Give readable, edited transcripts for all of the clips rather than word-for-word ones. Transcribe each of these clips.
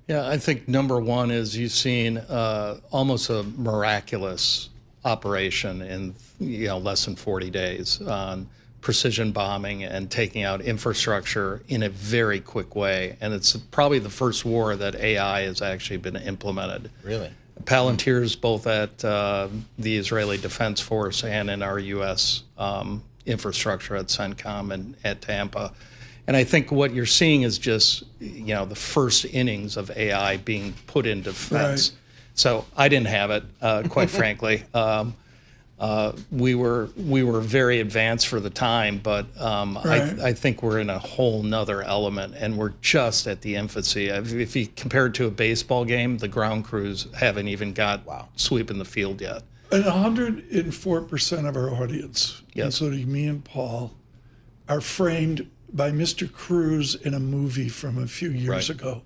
Yeah, I think number one is you've seen almost a miraculous operation in less than 40 days on precision bombing and taking out infrastructure in a very quick way. And it's probably the first war that AI has actually been implemented. Really? Palantirs both at the Israeli Defense Force and in our U.S. Infrastructure at CENTCOM and at Tampa. And I think what you're seeing is just, the first innings of AI being put into defense. Right. So I didn't have it, quite frankly. We were very advanced for the time, but Right. I think we're in a whole nother element, and we're just at the infancy. If you compare it to a baseball game, the ground crews haven't even got sweeping the field yet. And 104% of our audience, Yes. including me and Paul, are framed by Mr. Cruz in a movie from a few years Right. ago.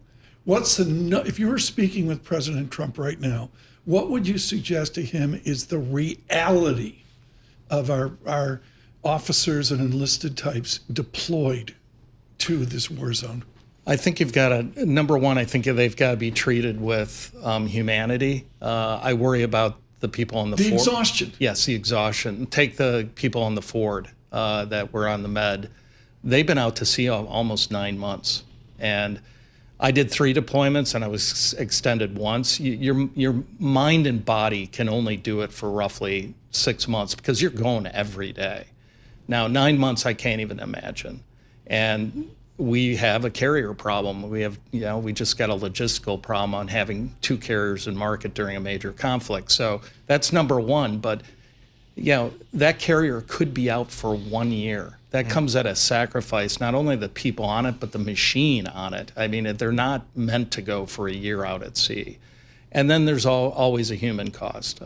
If you were speaking with President Trump right now, what would you suggest to him is the reality of our officers and enlisted types deployed to this war zone? I think you've got to, number one, I think they've got to be treated with humanity. I worry about the people on the The Ford. exhaustion. Yes, the exhaustion. Take the people on the Ford that were on the Med. They've been out to sea almost 9 months. And I did 3 deployments and I was extended once. Your mind and body can only do it for roughly 6 months because you're going every day. Now, 9 months, I can't even imagine. And we have a carrier problem. We have, we just got a logistical problem on having 2 carriers in market during a major conflict. So that's number one. But, that carrier could be out for 1 year. That comes at a sacrifice, not only the people on it, but the machine on it. I mean, they're not meant to go for a year out at sea. And then there's always a human cost.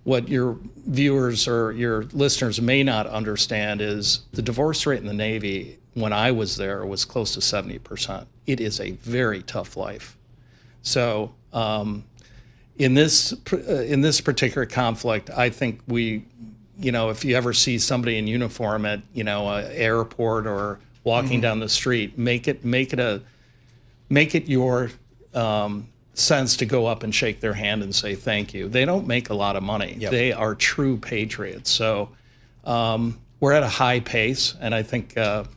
What your viewers or your listeners may not understand is the divorce rate in the Navy when I was there was close to 70%. It is a very tough life. So in this particular conflict, I think if you ever see somebody in uniform at an airport or walking down the street, make it your sense to go up and shake their hand and say thank you. They don't make a lot of money. Yep. They are true patriots. So we're at a high pace, and I think the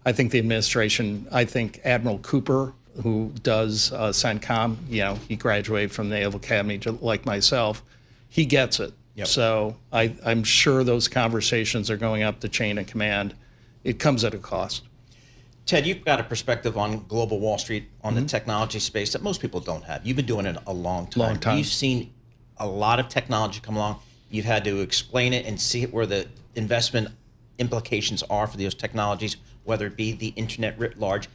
administration. I think Admiral Cooper, who does CENTCOM, he graduated from the Naval Academy like myself. He gets it. Yep. So I'm sure those conversations are going up the chain of command. It comes at a cost. Ted, you've got a perspective on global Wall Street, on the technology space that most people don't have. You've been doing it a long time. Long time. You've seen a lot of technology come along. You've had to explain it and see where the investment implications are for those technologies, whether it be the internet writ large.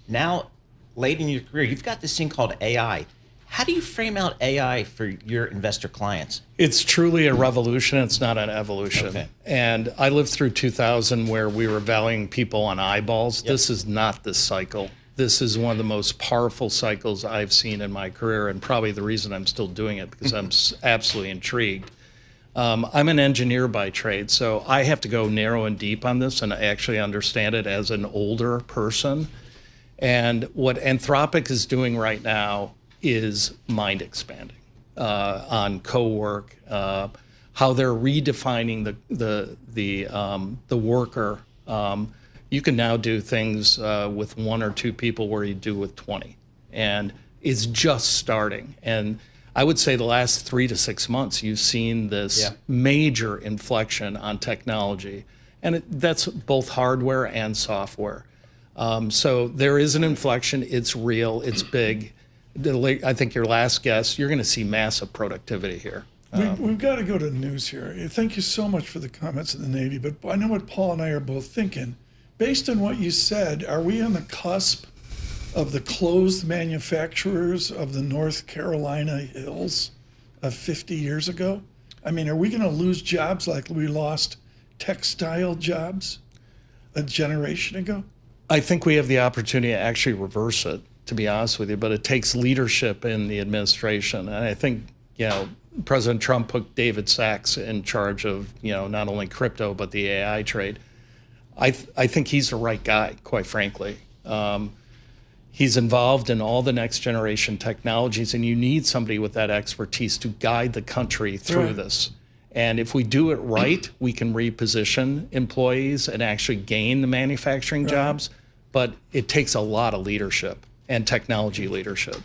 Now, late in your career, you've got this thing called AI. How do you frame out AI for your investor clients? It's truly a revolution. It's not an evolution. Okay. And I lived through 2000 where we were valuing people on eyeballs. Yep. This is not this cycle. This is one of the most powerful cycles I've seen in my career, and probably the reason I'm still doing it because I'm absolutely intrigued. I'm an engineer by trade, so I have to go narrow and deep on this and actually understand it as an older person. And what Anthropic is doing right now is mind expanding on co-work, how they're redefining the worker. You can now do things with 1 or 2 people where you do with 20, and it's just starting. And I would say the last 3 to 6 months, you've seen this major inflection on technology, and that's both hardware and software. So there is an inflection. It's real. It's big. I think your last guess, you're going to see massive productivity here. We've got to go to news here. Thank you so much for the comments in the Navy, but I know what Paul and I are both thinking. Based on what you said, are we on the cusp of the closed manufacturers of the North Carolina hills of 50 years ago? I mean, are we going to lose jobs like we lost textile jobs a generation ago? I think we have the opportunity to actually reverse it, to be honest with you, but it takes leadership in the administration. And I think, President Trump put David Sachs in charge of, not only crypto, but the AI trade. I think he's the right guy, quite frankly. He's involved in all the next generation technologies, and you need somebody with that expertise to guide the country through Right. this. And if we do it right, we can reposition employees and actually gain the manufacturing jobs. But it takes a lot of leadership and technology leadership.